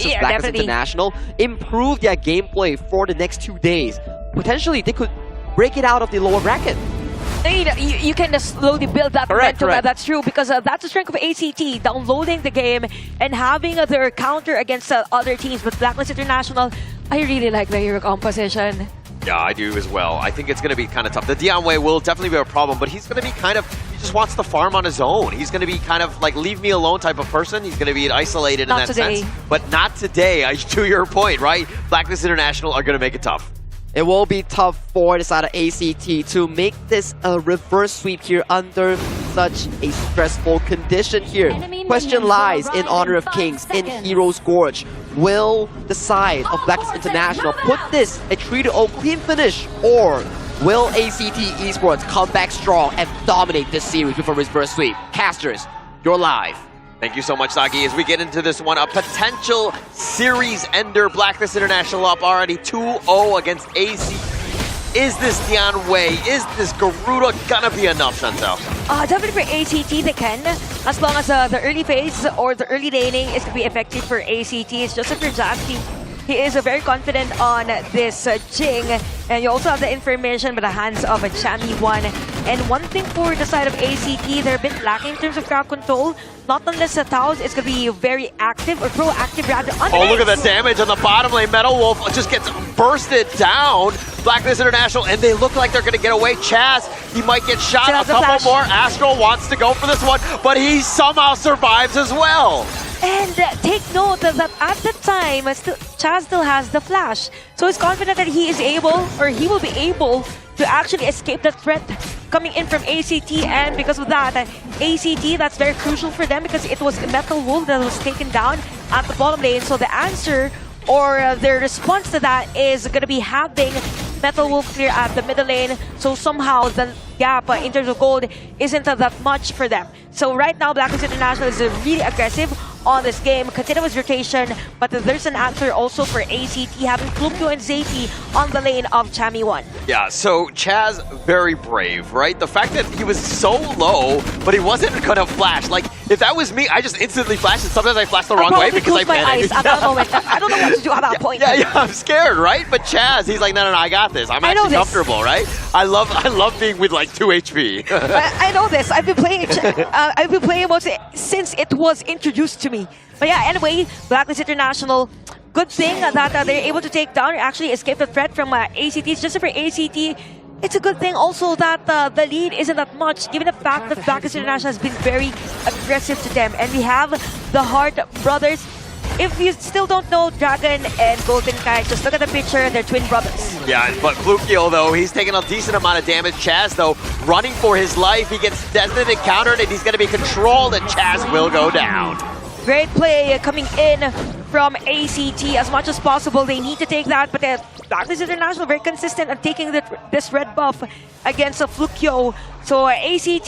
since Blacklist International improve their gameplay for the next 2 days. Potentially, they could break it out of the lower bracket. You can just slowly build that momentum. Correct. That's true, because that's the strength of ACT, downloading the game and having their counter against other teams. But Blacklist International, I really like the hero composition. Yeah, I do as well. I think it's going to be kind of tough. The Dion Wei will definitely be a problem, but he's going to be kind of, he just wants to farm on his own. He's going to be kind of like leave me alone type of person. He's going to be isolated in that sense. But not today, to your point, right? Blacklist International are going to make it tough. It will be tough for the side of ACT to make this a reverse sweep here under such a stressful condition here. Question lies in Honor of Kings, in Heroes Gorge. Will the side of Blacklist International put this a 3-0 clean finish, or will ACT ESPORTS come back strong and dominate this series with a reverse sweep? Casters, you're live. Thank you so much, Sagi. As we get into this one, a potential series ender. Blacklist International up already 2-0 against ACT. Is this Dion Wei? Is this Garuda gonna be enough, Chantel? Definitely for ACT they can, as long as the early phase or the early laning is to be effective for ACT. It's just for Jasky. He is very confident on this Jing, and you also have the information by the hands of a Chami1. And one thing for the side of ACT, they're a bit lacking in terms of crowd control. Not unless Taos is going to be very active or proactive rather. Oh, look at the damage on the bottom lane. Metal Wolf just gets bursted down. Blacklist International, and they look like they're going to get away. Chaz, he might get shot. A couple more. Astral wants to go for this one, but he somehow survives as well. And take note that at the time, Chaz still has the flash. So he's confident that he is able, or he will be able, to actually escape the threat coming in from ACT. And because of that, ACT, that's very crucial for them, because it was Metal Wolf that was taken down at the bottom lane. So the answer, or their response to that, is going to be having Metal Wolf clear at the middle lane. So somehow the gap in terms of gold isn't that much for them. So right now, Blacklist International is really aggressive on this game. Continuous rotation, but there's an answer also for ACT, having Flukio and Zaypi on the lane of Chami1. Yeah, so Chaz, very brave, right? The fact that he was so low, but he wasn't gonna flash. Like, if that was me, I just instantly flash, and sometimes I flash the wrong way because I panic. At that moment. I don't know what to do at that point. Yeah, I'm scared, right? But Chaz, he's like, no, I got this. I'm actually comfortable, right? I love being with like 2 HP. I know this. I've been playing since it was introduced to me. But yeah, anyway, Blacklist International, good thing that they're able to take down or actually escape the threat from ACT. It's just for ACT. It's a good thing also that the lead isn't that much, given the fact that Blacklist International has been very aggressive to them. And we have the Hart brothers. If you still don't know Dragon and Golden Kite, just look at the picture, they're twin brothers. Yeah, but Flukio, though, he's taking a decent amount of damage. Chaz, though, running for his life. He gets designated countered, and he's going to be controlled, and Chaz will go down. Great play coming in from ACT. As much as possible, they need to take that, but Blacklist International very consistent at taking this red buff against Flukio. So ACT,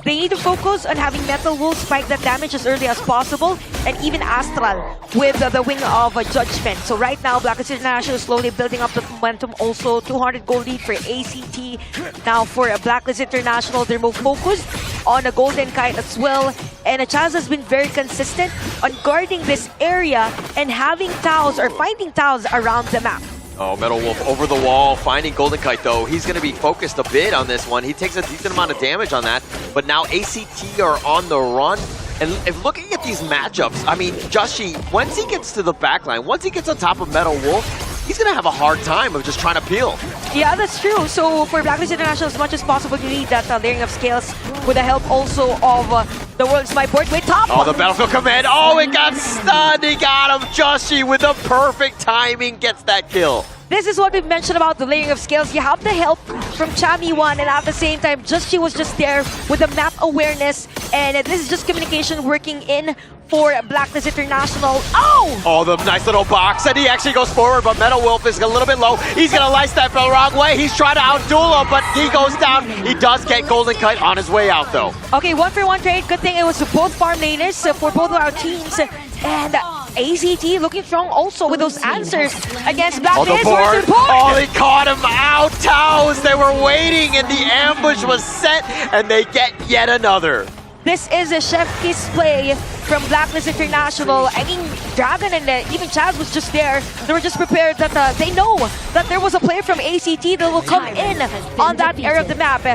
they need to focus on having Metal Wolf spike that damage as early as possible, and even Astral with the Wing of Judgment. So right now, Blacklist International is slowly building up the momentum. Also, 200 gold lead for ACT. Now for Blacklist International, they're more focused on a Golden Kite as well. And Chaz has been very consistent on guarding this area and having Taos or finding Taos around the map. Oh, Metal Wolf over the wall, finding Golden Kite, though. He's going to be focused a bit on this one. He takes a decent amount of damage on that, but now ACT are on the run. And if looking at these matchups, I mean, Joshi, once he gets to the backline, once he gets on top of Metal Wolf, he's going to have a hard time of just trying to peel. Yeah, that's true. So for Blacklist International, as much as possible, you need that layering of scales with the help also of the World's My Board. Wait, top! Oh, the Battlefield Command. Oh, it got stunned. He got him. Joshi with the perfect timing gets that kill. This is what we've mentioned about the layering of scales. You have the help from Chami1, and at the same time, she was just there with the map awareness, and this is just communication working in for Blacklist International. Oh! Oh, the nice little box, and he actually goes forward, but Metal Wolf is a little bit low. He's going to light step the wrong way. He's trying to outduel him, but he goes down. He does get Golden Kite on his way out, though. Okay, 1-for-1 trade. Good thing it was both farm laners for both of our teams. And ACT looking strong also with those answers against Blacklist. Oh, they caught him out. Taos, they were waiting, and the ambush was set, and they get yet another. This is a chef kiss play from Blacklist International. I mean, Dragon and even Chaz was just there. They were just prepared that they know that there was a player from ACT that will come in on that area of the map.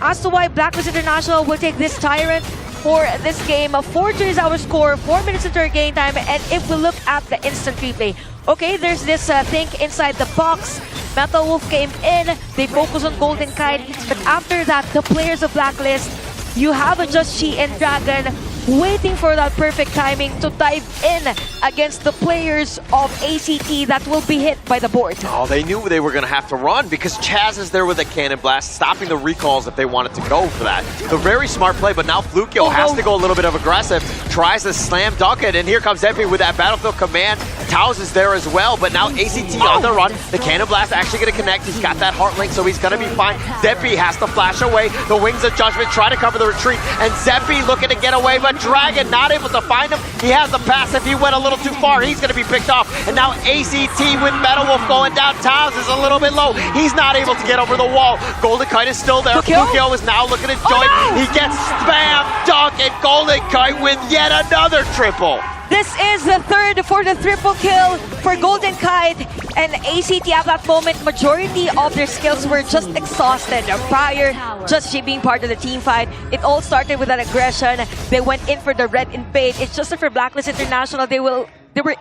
As to why Blacklist International will take this Tyrant for this game, 4-2 is our score, 4 minutes into our game time, and if we look at the instant replay, okay, there's this think inside the box. Metal Wolf came in, they focus on Golden Kite, but after that, the players of Blacklist, you have a Just Chi and Dragon waiting for that perfect timing to dive in against the players of ACT that will be hit by the board. Oh, they knew they were going to have to run because Chaz is there with a cannon blast, stopping the recalls if they wanted to go for that. A very smart play, but now Flukio has to go a little bit of aggressive, tries to slam dunk it, and here comes Epi with that Battlefield command. Taos is there as well, but now ACT on the run. The cannon blast actually going to connect. He's got that heart link, so he's going to be fine. Zeppy has to flash away. The Wings of Judgment try to cover the retreat, and Zeppy looking to get away, but Dragon not able to find him. He has the pass. If he went a little too far, he's going to be picked off. And now ACT with Metal Wolf going down. Taos is a little bit low. He's not able to get over the wall. Golden Kite is still there. Flukio is now looking to join. Oh, no! He gets spam dunk, and Golden Kite with yet another triple. This is the third for the triple kill for Golden Kite, and ACT at that moment, majority of their skills were just exhausted prior just being part of the team fight. It all started with an aggression. They went in for the red invade. It's just that for Blacklist International, they were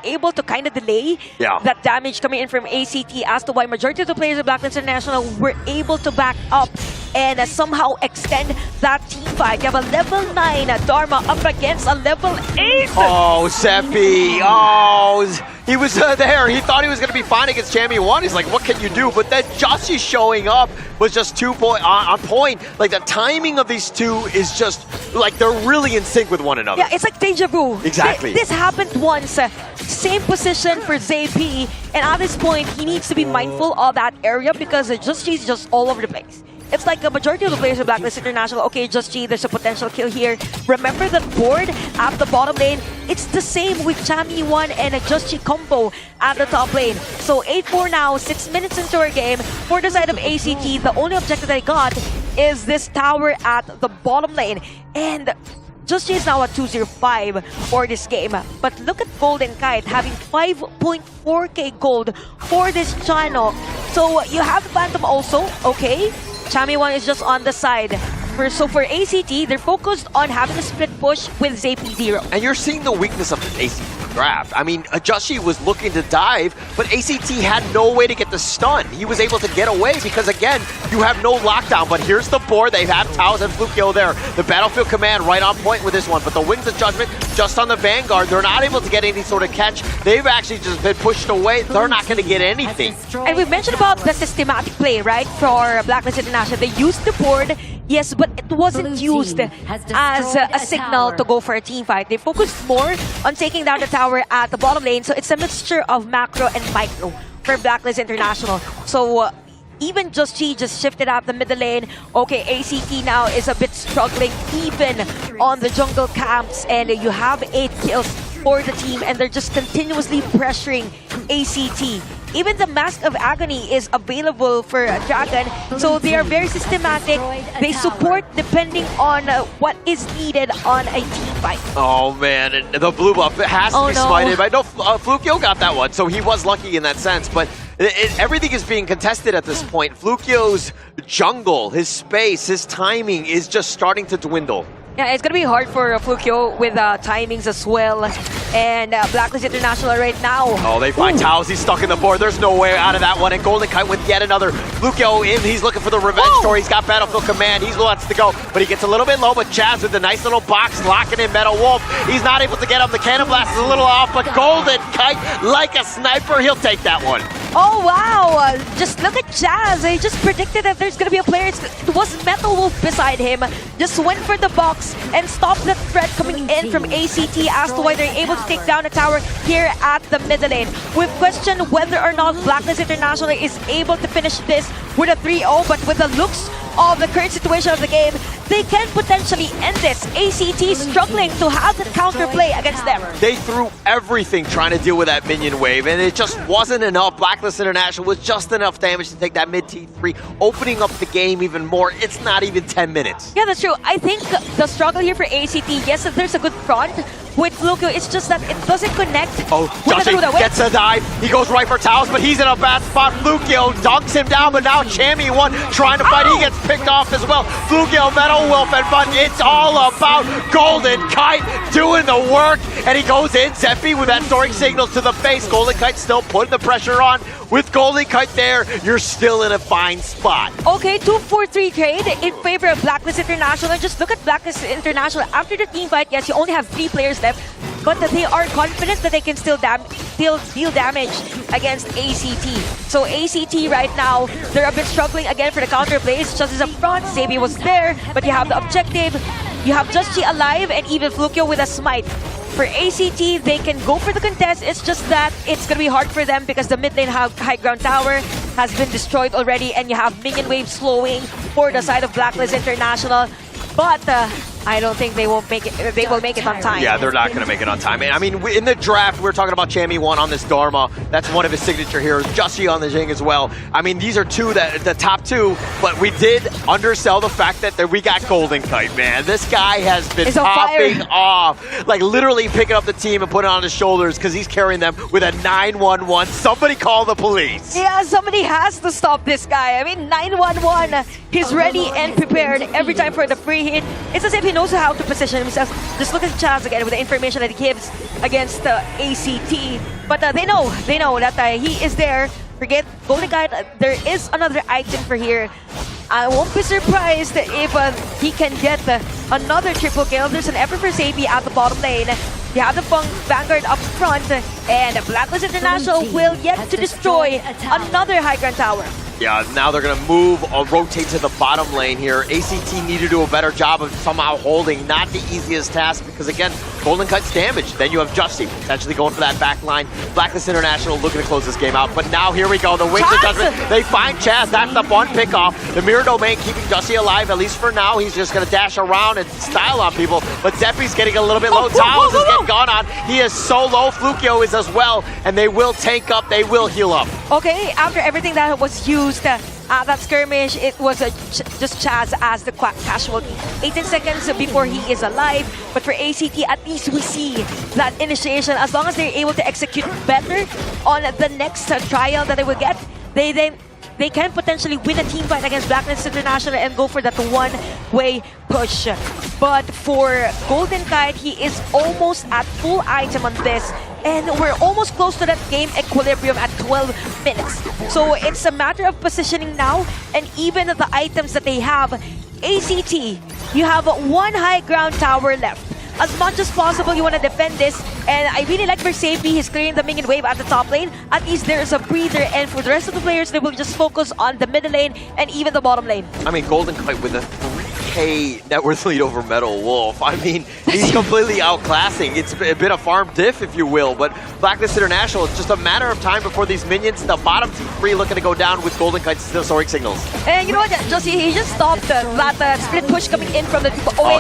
able to kind of delay that damage coming in from ACT, as to why majority of the players of Blacklist International were able to back up and somehow extend that team fight. You have a level 9 Dharma up against a level 8. Oh, Seppi. Oh, he was there. He thought he was going to be fine against Champion 1. He's like, what can you do? But then Joshi showing up was just on point. Like, the timing of these two is just, like, they're really in sync with one another. Yeah, it's like deja vu. Exactly. This happened once. Same position for ZP. And at this point, he needs to be mindful of that area because Just just all over the place. It's like a majority of the players of Blacklist International, okay, Just Chi, there's a potential kill here. Remember the board at the bottom lane? It's the same with Chami 1 and a Just Chi combo at the top lane. So 8-4 now, 6 minutes into our game. For the side of ACT, the only objective that I got is this tower at the bottom lane. And Just Chi is now at 205 for this game. But look at Golden Kite having 5.4k gold for this channel. So you have Phantom also, okay? Chami 1 is just on the side. So for ACT, they're focused on having a split push with ZP0. And you're seeing the weakness of the ACT draft. I mean, Joshi was looking to dive, but ACT had no way to get the stun. He was able to get away because, again, you have no lockdown. But here's the board. They have Taos and Flukio there. The Battlefield command right on point with this one. But the Wings of Judgment just on the Vanguard. They're not able to get any sort of catch. They've actually just been pushed away. They're not going to get anything. And we've mentioned about the systematic play, right, for Blacklist International. They used the board, yes, but it wasn't used as a signal to go for a team fight. They focused more on taking down the tower at the bottom lane. So it's a mixture of macro and micro for Blacklist International. So even Just Chi just shifted out the middle lane. Okay, ACT now is a bit struggling even on the jungle camps, and you have 8 kills for the team, and they're just continuously pressuring ACT. Even the Mask of Agony is available for Dragon, so they are very systematic. They support depending on what is needed on a team fight. Oh man, and the blue buff has to be smited. But no, Flukio got that one, so he was lucky in that sense. But everything is being contested at this point. Flukio's jungle, his space, his timing is just starting to dwindle. Yeah, it's gonna be hard for Flukio with timings as well. And Blacklist International right now. Oh, they find Taos. He's stuck in the board. There's no way out of that one. And Golden Kite with yet another. Flukio in. He's looking for the revenge story. He's got Battlefield command. He wants to go, but he gets a little bit low. But Chaz with the nice little box locking in Metal Wolf. He's not able to get him. The cannon blast is a little off, but Golden Kite, like a sniper, he'll take that one. Oh, wow. Just look at Chaz. He just predicted that there's going to be a player. It was Metal Wolf beside him. Just went for the box and stopped the threat coming in from ACT as to why they're able to take down the tower here at the middle lane. We've questioned whether or not Blacklist International is able to finish this with a 3-0, but with the looks of the current situation of the game, they can potentially end this. ACT struggling to have the counterplay against them. They threw everything trying to deal with that minion wave, and it just wasn't enough. Blacklist International was just enough damage to take that mid T3, opening up the game even more. It's not even 10 minutes. Yeah, that's true. I think the struggle here for ACT, yes, there's a good front with Flukio. It's just that it doesn't connect. Oh, Joshi gets a dive. He goes right for Taos, but he's in a bad spot. Flukio dunks him down, but now Chammy1 trying to fight. He gets picked off as well. Flukio, Metal Wolf, and but it's all about Golden Kite doing the work, and he goes in. Zeppi with that soaring signals to the face. Golden Kite still putting the pressure on. With Golden Kite there, you're still in a fine spot. Okay, 2-4-3 trade in favor of Blacklist International. And just look at Blacklist International. After the team fight, yes, you only have 3 players left, but they are confident that they can still deal damage against ACT. So ACT right now, they're a bit struggling again for the counter plays. Just as up front, Sabi was there, but you have the objective. You have Just Chi alive and even Flukio with a smite. For ACT, they can go for the contest. It's just that it's going to be hard for them because the mid lane high ground tower has been destroyed already, and you have minion wave slowing for the side of Blacklist International. But I don't think they will make it. They will make it on time. Yeah, they're not going to make it on time. And I mean, in the draft, we were talking about Chammy1 on this Dharma. That's one of his signature heroes. Justy on the Jing as well. I mean, these are the top 2. But we did undersell the fact that we got Golden Kite, man. This guy has been popping off, like literally picking up the team and putting it on his shoulders because he's carrying them with a 911. Somebody call the police. Yeah, somebody has to stop this guy. I mean, 911. He's ready and prepared every time for the free hit. It's as if he knows how to position himself. Just look at Chaz again with the information that he gives against ACT. But they know that he is there. Forget Golden Kite, there is another item for here. I won't be surprised if he can get another triple kill. There's an effort for Sabi at the bottom lane. You have the Vanguard up front, and Blacklist International will yet to destroy another high ground tower. Yeah, now they're going to move or rotate to the bottom lane here. ACT need to do a better job of somehow holding. Not the easiest task because, again, Golden Kite's damaged. Then you have Justy potentially going for that back line. Blacklist International looking to close this game out. But now here we go. The Wings of Judgment. They find Chaz. That's the fun pickoff. The Mirror Domain keeping Justy alive, at least for now. He's just going to dash around and style on people. But Zeppi's getting a little bit low. Taos is getting gone on. He is so low. Flukio is as well. And they will tank up. They will heal up. Okay, after everything that was used at that skirmish, it was just Chaz as the casualty. 18 seconds before he is alive. But for ACT, at least we see that initiation. As long as they're able to execute better on the next trial that they will get, they can potentially win a team fight against Blacklist International and go for that one-way push. But for Golden Kite, he is almost at full item on this. And we're almost close to that game equilibrium at 12 minutes. So it's a matter of positioning now, and even the items that they have. ACT, you have one high ground tower left. As much as possible, you want to defend this. And I really like Mercedes, he's clearing the minion wave at the top lane. At least there is a breather, and for the rest of the players, they will just focus on the middle lane and even the bottom lane. I mean, Golden Kite with a 3K net worth lead over Metal Wolf. I mean, he's completely outclassing. It's a bit of farm diff, if you will, but Blacklist International, it's just a matter of time before these minions, the bottom T3 looking to go down with Golden Kite still soaring signals. And you know what, Josie, he just stopped that split push coming in from the...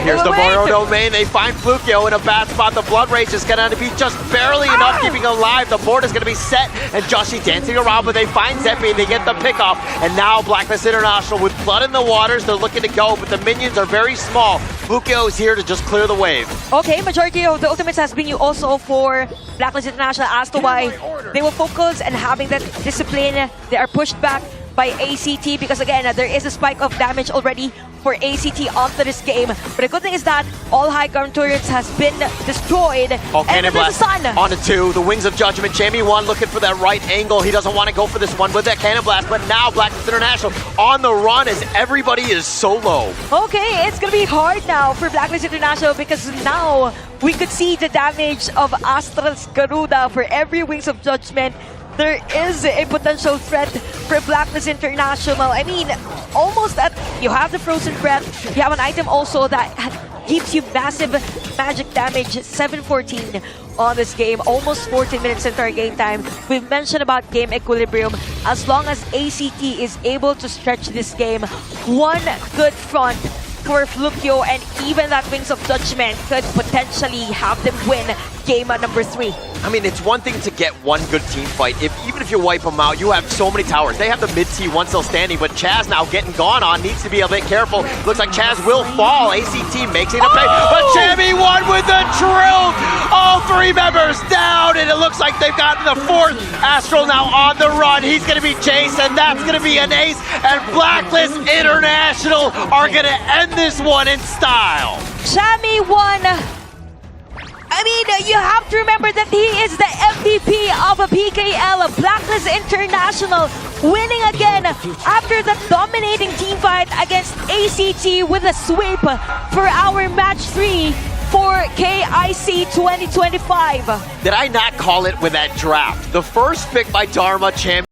Here's the Mario Domain. They find Flukio in a bad spot. The Blood Rage is going to be just barely enough keeping alive. The board is going to be set, and Joshi dancing around, but they find Zeppi, they get the pickoff, and now Blacklist International with blood in the waters, they're looking to go, but the minions are very small. Flukio is here to just clear the wave. Okay, majority of the ultimates has been used also for Blacklist International as to why they will focus and having that discipline. They are pushed back by ACT because again, there is a spike of damage already for ACT onto this game. But the good thing is that all high ground turrets has been destroyed. Oh, Cannon Blast on the 2. The Wings of Judgment. Chammy1 looking for that right angle. He doesn't want to go for this one with that Cannon Blast. But now Blacklist International on the run as everybody is so low. Okay, it's going to be hard now for Blacklist International because now we could see the damage of Astral's Garuda for every Wings of Judgment. There is a potential threat for Blacklist International. I mean, almost that you have the Frozen Breath. You have an item also that gives you massive magic damage. 7-14 on this game. Almost 14 minutes into our game time. We've mentioned about game equilibrium. As long as ACT is able to stretch this game, one good front for Flukio, and even that Wings of Judgment could potentially have them win game number 3. I mean, it's one thing to get one good team fight. Even if you wipe them out, you have so many towers. They have the mid T1 still standing, but Chaz now getting gone on, needs to be a bit careful. Looks like Chaz will fall. ACT makes it a play, but Chammy won with the drill. All 3 members down, and it looks like they've gotten the 4th Astral now on the run. He's going to be Jason. That's going to be an ace, and Blacklist International are going to end this one in style. Chammy won. I mean, you have to remember that he is the MVP of a PKL, Blacklist International, winning again after the dominating team fight against ACT with a sweep for our match 3 for KIC 2025. Did I not call it with that draft? The first pick by Dharma, champion.